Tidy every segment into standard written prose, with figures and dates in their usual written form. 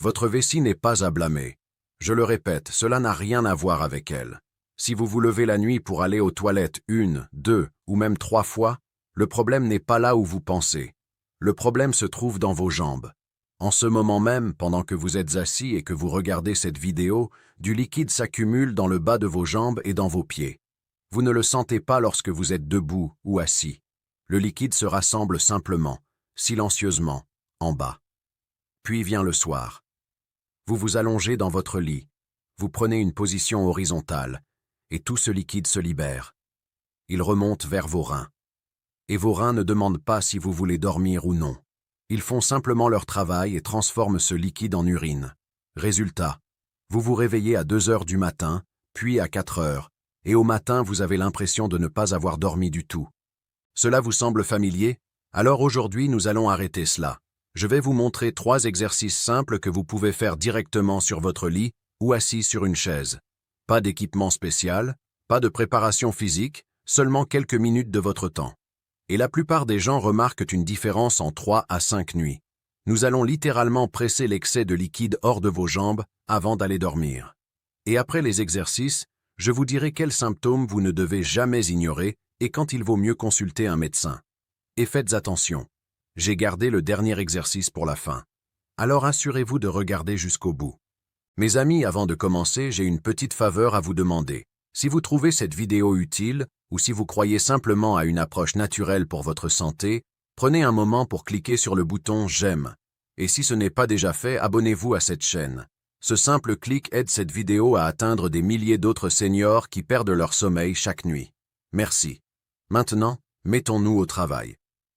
Votre vessie n'est pas à blâmer. Je le répète, cela n'a rien à voir avec elle. Si vous vous levez la nuit pour aller aux toilettes 1, 2 ou même 3 fois, le problème n'est pas là où vous pensez. Le problème se trouve dans vos jambes. En ce moment même, pendant que vous êtes assis et que vous regardez cette vidéo, du liquide s'accumule dans le bas de vos jambes et dans vos pieds. Vous ne le sentez pas lorsque vous êtes debout ou assis. Le liquide se rassemble simplement, silencieusement, en bas. Puis vient le soir. Vous vous allongez dans votre lit. Vous prenez une position horizontale, et tout ce liquide se libère. Il remonte vers vos reins. Et vos reins ne demandent pas si vous voulez dormir ou non. Ils font simplement leur travail et transforment ce liquide en urine. Résultat, vous vous réveillez à 2 heures du matin, puis à 4 heures, et au matin vous avez l'impression de ne pas avoir dormi du tout. Cela vous semble familier? Alors aujourd'hui nous allons arrêter cela. Je vais vous montrer 3 exercices simples que vous pouvez faire directement sur votre lit ou assis sur une chaise. Pas d'équipement spécial, pas de préparation physique, seulement quelques minutes de votre temps. Et la plupart des gens remarquent une différence en 3 à 5 nuits. Nous allons littéralement presser l'excès de liquide hors de vos jambes avant d'aller dormir. Et après les exercices, je vous dirai quels symptômes vous ne devez jamais ignorer et quand il vaut mieux consulter un médecin. Et faites attention, j'ai gardé le dernier exercice pour la fin. Alors assurez-vous de regarder jusqu'au bout. Mes amis, avant de commencer, j'ai une petite faveur à vous demander. Si vous trouvez cette vidéo utile, ou si vous croyez simplement à une approche naturelle pour votre santé, prenez un moment pour cliquer sur le bouton « J'aime ». Et si ce n'est pas déjà fait, abonnez-vous à cette chaîne. Ce simple clic aide cette vidéo à atteindre des milliers d'autres seniors qui perdent leur sommeil chaque nuit. Merci. Maintenant, mettons-nous au travail.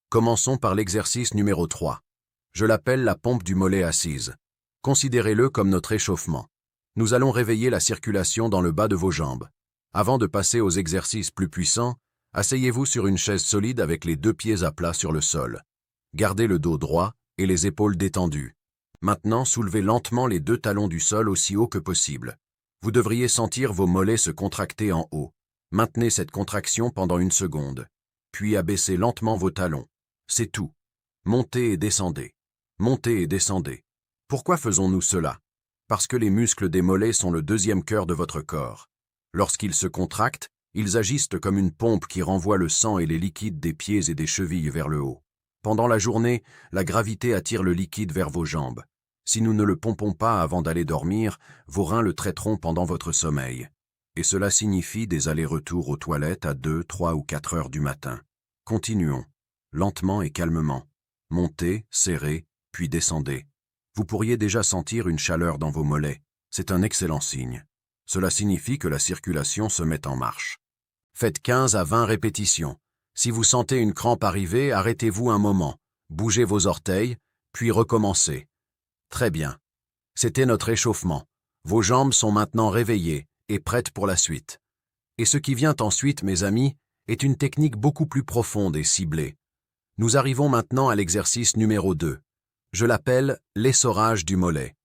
Commençons par l'exercice numéro 3. Je l'appelle la pompe du mollet assise. Considérez-le comme notre échauffement. Nous allons réveiller la circulation dans le bas de vos jambes. Avant de passer aux exercices plus puissants, asseyez-vous sur une chaise solide avec les 2 pieds à plat sur le sol. Gardez le dos droit et les épaules détendues. Maintenant, soulevez lentement les 2 talons du sol aussi haut que possible. Vous devriez sentir vos mollets se contracter en haut. Maintenez cette contraction pendant 1 seconde. Puis abaissez lentement vos talons. C'est tout. Montez et descendez. Montez et descendez. Pourquoi faisons-nous cela? Parce que les muscles des mollets sont le 2e cœur de votre corps. Lorsqu'ils se contractent, ils agissent comme une pompe qui renvoie le sang et les liquides des pieds et des chevilles vers le haut. Pendant la journée, la gravité attire le liquide vers vos jambes. Si nous ne le pompons pas avant d'aller dormir, vos reins le traiteront pendant votre sommeil. Et cela signifie des allers-retours aux toilettes à 2, 3 ou 4 heures du matin. Continuons, lentement et calmement. Montez, serrez, puis descendez. Vous pourriez déjà sentir une chaleur dans vos mollets. C'est un excellent signe. Cela signifie que la circulation se met en marche. Faites 15 à 20 répétitions. Si vous sentez une crampe arriver, arrêtez-vous un moment, bougez vos orteils, puis recommencez. Très bien. C'était notre échauffement. Vos jambes sont maintenant réveillées et prêtes pour la suite. Et ce qui vient ensuite, mes amis, est une technique beaucoup plus profonde et ciblée. Nous arrivons maintenant à l'exercice numéro 2. Je l'appelle l'essorage du mollet.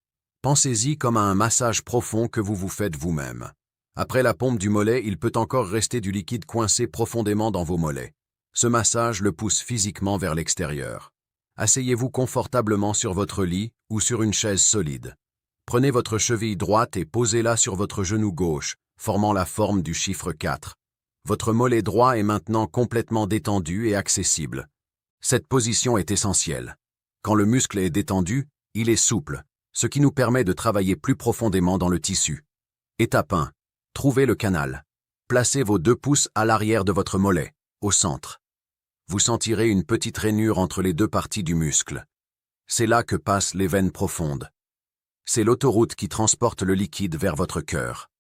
Pensez-y comme à un massage profond que vous vous faites vous-même. Après la pompe du mollet, il peut encore rester du liquide coincé profondément dans vos mollets. Ce massage le pousse physiquement vers l'extérieur. Asseyez-vous confortablement sur votre lit ou sur une chaise solide. Prenez votre cheville droite et posez-la sur votre genou gauche, formant la forme du chiffre 4. Votre mollet droit est maintenant complètement détendu et accessible. Cette position est essentielle. Quand le muscle est détendu, il est souple, ce qui nous permet de travailler plus profondément dans le tissu. Étape 1. Trouvez le canal. Placez vos 2 pouces à l'arrière de votre mollet, au centre. Vous sentirez une petite rainure entre les 2 parties du muscle. C'est là que passent les veines profondes. C'est l'autoroute qui transporte le liquide vers votre cœur.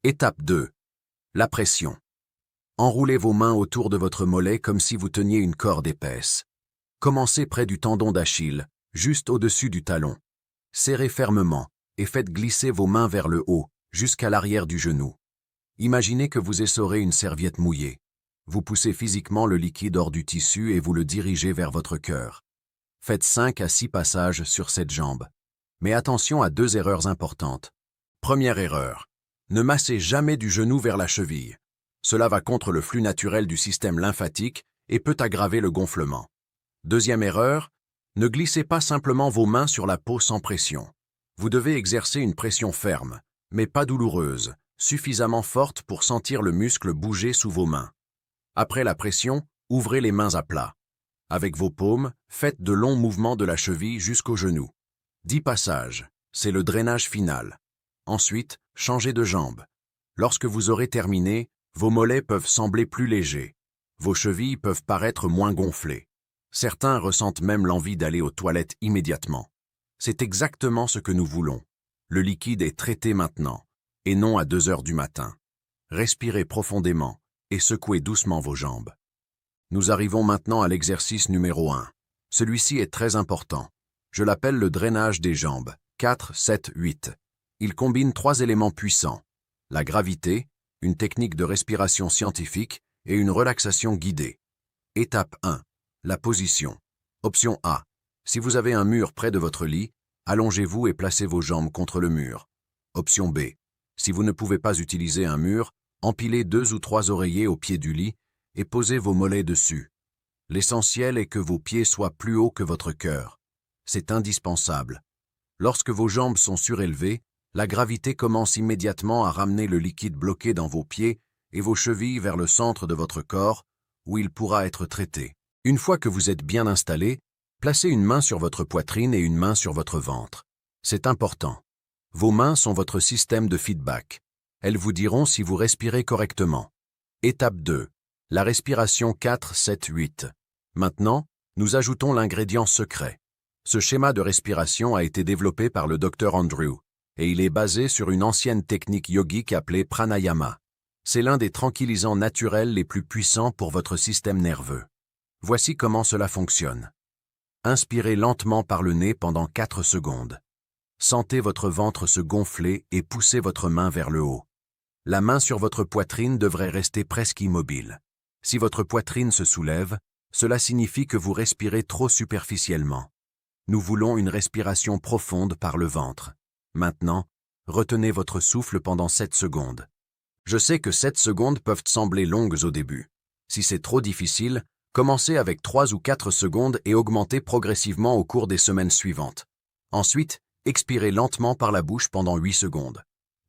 Étape 2. La pression. Enroulez vos mains autour de votre mollet comme si vous teniez une corde épaisse. Commencez près du tendon d'Achille, juste au-dessus du talon. Serrez fermement et faites glisser vos mains vers le haut, jusqu'à l'arrière du genou. Imaginez que vous essorez une serviette mouillée. Vous poussez physiquement le liquide hors du tissu et vous le dirigez vers votre cœur. Faites 5 à 6 passages sur cette jambe. Mais attention à 2 erreurs importantes. Première erreur. Ne massez jamais du genou vers la cheville. Cela va contre le flux naturel du système lymphatique et peut aggraver le gonflement. Deuxième erreur. Ne glissez pas simplement vos mains sur la peau sans pression. Vous devez exercer une pression ferme, mais pas douloureuse, suffisamment forte pour sentir le muscle bouger sous vos mains. Après la pression, ouvrez les mains à plat. Avec vos paumes, faites de longs mouvements de la cheville jusqu'au genou. 10 passages, c'est le drainage final. Ensuite, changez de jambe. Lorsque vous aurez terminé, vos mollets peuvent sembler plus légers. Vos chevilles peuvent paraître moins gonflées. Certains ressentent même l'envie d'aller aux toilettes immédiatement. C'est exactement ce que nous voulons. Le liquide est traité maintenant, et non à 2 heures du matin. Respirez profondément et secouez doucement vos jambes. Nous arrivons maintenant à l'exercice numéro 1. Celui-ci est très important. Je l'appelle le drainage des jambes. 4, 7, 8. Il combine 3 éléments puissants. La gravité, une technique de respiration scientifique et une relaxation guidée. Étape 1. La position. Option A. Si vous avez un mur près de votre lit, allongez-vous et placez vos jambes contre le mur. Option B. Si vous ne pouvez pas utiliser un mur, empilez 2 ou 3 oreillers au pied du lit et posez vos mollets dessus. L'essentiel est que vos pieds soient plus hauts que votre cœur. C'est indispensable. Lorsque vos jambes sont surélevées, la gravité commence immédiatement à ramener le liquide bloqué dans vos pieds et vos chevilles vers le centre de votre corps, où il pourra être traité. Une fois que vous êtes bien installé, placez une main sur votre poitrine et une main sur votre ventre. C'est important. Vos mains sont votre système de feedback. Elles vous diront si vous respirez correctement. Étape 2. La respiration 4, 7, 8. Maintenant, nous ajoutons l'ingrédient secret. Ce schéma de respiration a été développé par le Dr Andrew, et il est basé sur une ancienne technique yogique appelée pranayama. C'est l'un des tranquillisants naturels les plus puissants pour votre système nerveux. Voici comment cela fonctionne. Inspirez lentement par le nez pendant 4 secondes. Sentez votre ventre se gonfler et poussez votre main vers le haut. La main sur votre poitrine devrait rester presque immobile. Si votre poitrine se soulève, cela signifie que vous respirez trop superficiellement. Nous voulons une respiration profonde par le ventre. Maintenant, retenez votre souffle pendant 7 secondes. Je sais que 7 secondes peuvent sembler longues au début. Si c'est trop difficile, commencez avec 3 ou 4 secondes et augmentez progressivement au cours des semaines suivantes. Ensuite, expirez lentement par la bouche pendant 8 secondes.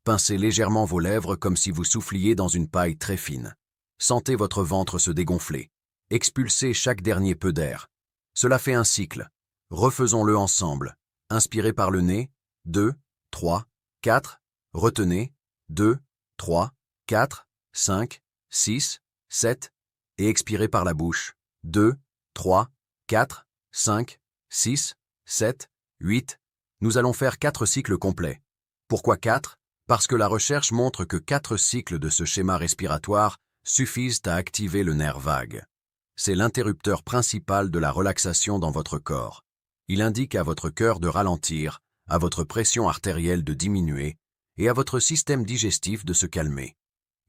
Pincez légèrement vos lèvres comme si vous souffliez dans une paille très fine. Sentez votre ventre se dégonfler. Expulsez chaque dernier peu d'air. Cela fait un cycle. Refaisons-le ensemble. Inspirez par le nez, 2, 3, 4, retenez, 2, 3, 4, 5, 6, 7, et expirez par la bouche, 2, 3, 4, 5, 6, 7, 8. Nous allons faire 4 cycles complets. Pourquoi 4? Parce que la recherche montre que 4 cycles de ce schéma respiratoire suffisent à activer le nerf vague. C'est l'interrupteur principal de la relaxation dans votre corps. Il indique à votre cœur de ralentir, à votre pression artérielle de diminuer et à votre système digestif de se calmer.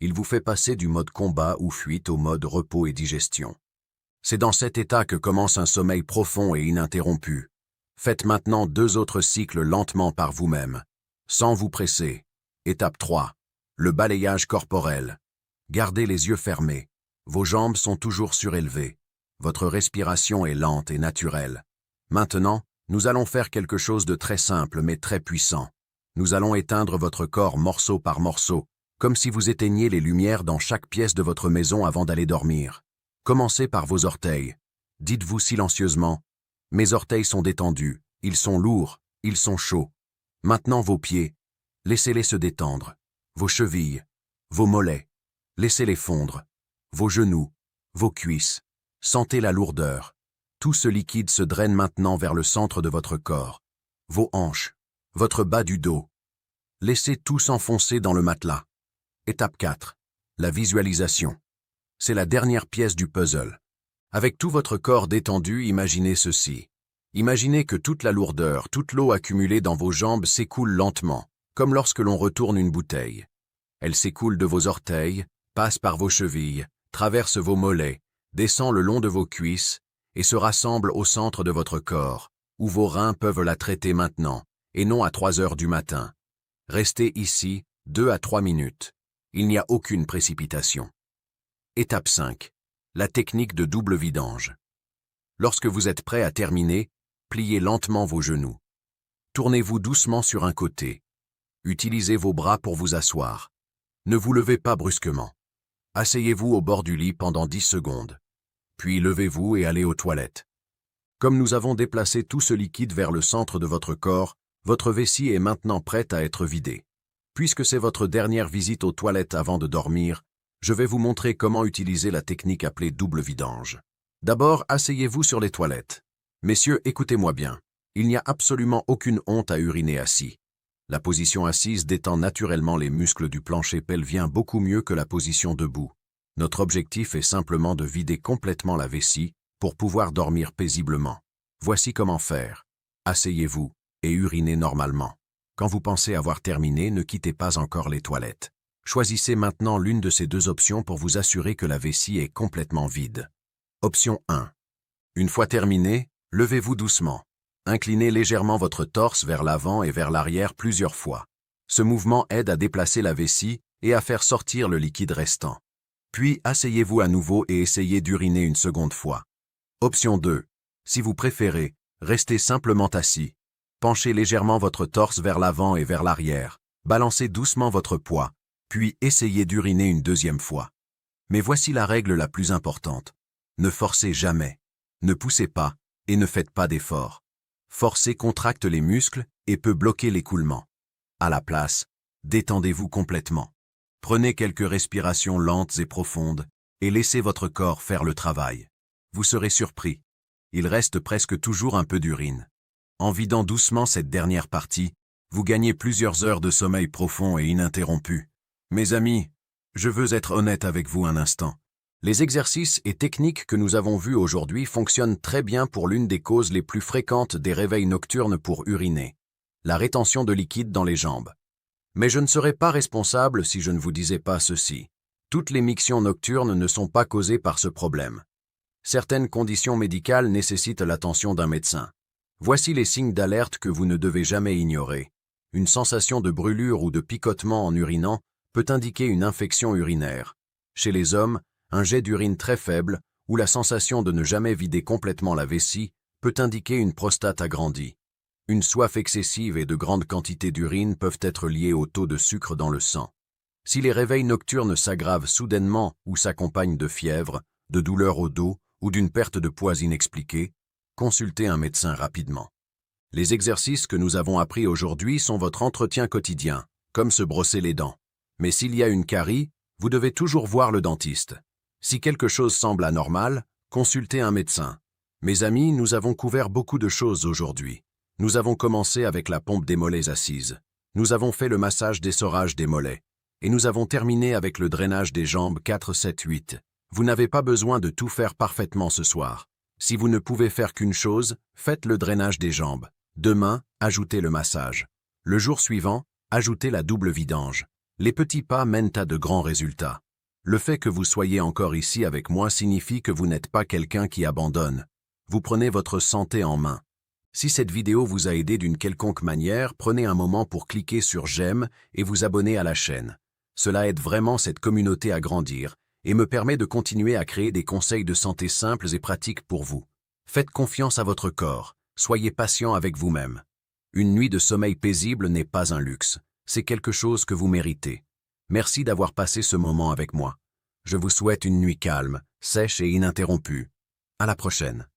Il vous fait passer du mode combat ou fuite au mode repos et digestion. C'est dans cet état que commence un sommeil profond et ininterrompu. Faites maintenant 2 autres cycles lentement par vous-même, sans vous presser. Étape 3. Le balayage corporel. Gardez les yeux fermés. Vos jambes sont toujours surélevées. Votre respiration est lente et naturelle. Maintenant, nous allons faire quelque chose de très simple mais très puissant. Nous allons éteindre votre corps morceau par morceau, comme si vous éteigniez les lumières dans chaque pièce de votre maison avant d'aller dormir. Commencez par vos orteils. Dites-vous silencieusement, « Mes orteils sont détendus, ils sont lourds, ils sont chauds. » Maintenant vos pieds, laissez-les se détendre. Vos chevilles, vos mollets, laissez-les fondre. Vos genoux, vos cuisses, sentez la lourdeur. Tout ce liquide se draine maintenant vers le centre de votre corps. Vos hanches, votre bas du dos. Laissez tout s'enfoncer dans le matelas. Étape 4. La visualisation. C'est la dernière pièce du puzzle. Avec tout votre corps détendu, imaginez ceci. Imaginez que toute la lourdeur, toute l'eau accumulée dans vos jambes s'écoule lentement, comme lorsque l'on retourne une bouteille. Elle s'écoule de vos orteils, passe par vos chevilles, traverse vos mollets, descend le long de vos cuisses et se rassemble au centre de votre corps, où vos reins peuvent la traiter maintenant, et non à 3 heures du matin. Restez ici 2 à 3 minutes. Il n'y a aucune précipitation. Étape 5. La technique de double vidange. Lorsque vous êtes prêt à terminer, pliez lentement vos genoux. Tournez-vous doucement sur un côté. Utilisez vos bras pour vous asseoir. Ne vous levez pas brusquement. Asseyez-vous au bord du lit pendant 10 secondes. Puis levez-vous et allez aux toilettes. Comme nous avons déplacé tout ce liquide vers le centre de votre corps, votre vessie est maintenant prête à être vidée. Puisque c'est votre dernière visite aux toilettes avant de dormir, je vais vous montrer comment utiliser la technique appelée double vidange. D'abord, asseyez-vous sur les toilettes. Messieurs, écoutez-moi bien. Il n'y a absolument aucune honte à uriner assis. La position assise détend naturellement les muscles du plancher pelvien beaucoup mieux que la position debout. Notre objectif est simplement de vider complètement la vessie pour pouvoir dormir paisiblement. Voici comment faire. Asseyez-vous et urinez normalement. Quand vous pensez avoir terminé, ne quittez pas encore les toilettes. Choisissez maintenant l'une de ces deux options pour vous assurer que la vessie est complètement vide. Option 1. Une fois terminé, levez-vous doucement. Inclinez légèrement votre torse vers l'avant et vers l'arrière plusieurs fois. Ce mouvement aide à déplacer la vessie et à faire sortir le liquide restant. Puis asseyez-vous à nouveau et essayez d'uriner une seconde fois. Option 2. Si vous préférez, restez simplement assis. Penchez légèrement votre torse vers l'avant et vers l'arrière. Balancez doucement votre poids, puis essayez d'uriner une deuxième fois. Mais voici la règle la plus importante. Ne forcez jamais. Ne poussez pas et ne faites pas d'efforts. Forcer contracte les muscles et peut bloquer l'écoulement. À la place, détendez-vous complètement. Prenez quelques respirations lentes et profondes et laissez votre corps faire le travail. Vous serez surpris. Il reste presque toujours un peu d'urine. En vidant doucement cette dernière partie, vous gagnez plusieurs heures de sommeil profond et ininterrompu. Mes amis, je veux être honnête avec vous un instant. Les exercices et techniques que nous avons vus aujourd'hui fonctionnent très bien pour l'une des causes les plus fréquentes des réveils nocturnes pour uriner, la rétention de liquide dans les jambes. Mais je ne serais pas responsable si je ne vous disais pas ceci. Toutes les mictions nocturnes ne sont pas causées par ce problème. Certaines conditions médicales nécessitent l'attention d'un médecin. Voici les signes d'alerte que vous ne devez jamais ignorer. Une sensation de brûlure ou de picotement en urinant peut indiquer une infection urinaire. Chez les hommes, un jet d'urine très faible ou la sensation de ne jamais vider complètement la vessie peut indiquer une prostate agrandie. Une soif excessive et de grandes quantités d'urine peuvent être liées au taux de sucre dans le sang. Si les réveils nocturnes s'aggravent soudainement ou s'accompagnent de fièvre, de douleurs au dos ou d'une perte de poids inexpliquée, consultez un médecin rapidement. Les exercices que nous avons appris aujourd'hui sont votre entretien quotidien, comme se brosser les dents. Mais s'il y a une carie, vous devez toujours voir le dentiste. Si quelque chose semble anormal, consultez un médecin. Mes amis, nous avons couvert beaucoup de choses aujourd'hui. Nous avons commencé avec la pompe des mollets assises. Nous avons fait le massage d'essorage des mollets. Et nous avons terminé avec le drainage des jambes 4, 7, 8. Vous n'avez pas besoin de tout faire parfaitement ce soir. Si vous ne pouvez faire qu'une chose, faites le drainage des jambes. Demain, ajoutez le massage. Le jour suivant, ajoutez la double vidange. Les petits pas mènent à de grands résultats. Le fait que vous soyez encore ici avec moi signifie que vous n'êtes pas quelqu'un qui abandonne. Vous prenez votre santé en main. Si cette vidéo vous a aidé d'une quelconque manière, prenez un moment pour cliquer sur j'aime et vous abonner à la chaîne. Cela aide vraiment cette communauté à grandir et me permet de continuer à créer des conseils de santé simples et pratiques pour vous. Faites confiance à votre corps, soyez patient avec vous-même. Une nuit de sommeil paisible n'est pas un luxe, c'est quelque chose que vous méritez. Merci d'avoir passé ce moment avec moi. Je vous souhaite une nuit calme, sèche et ininterrompue. À la prochaine.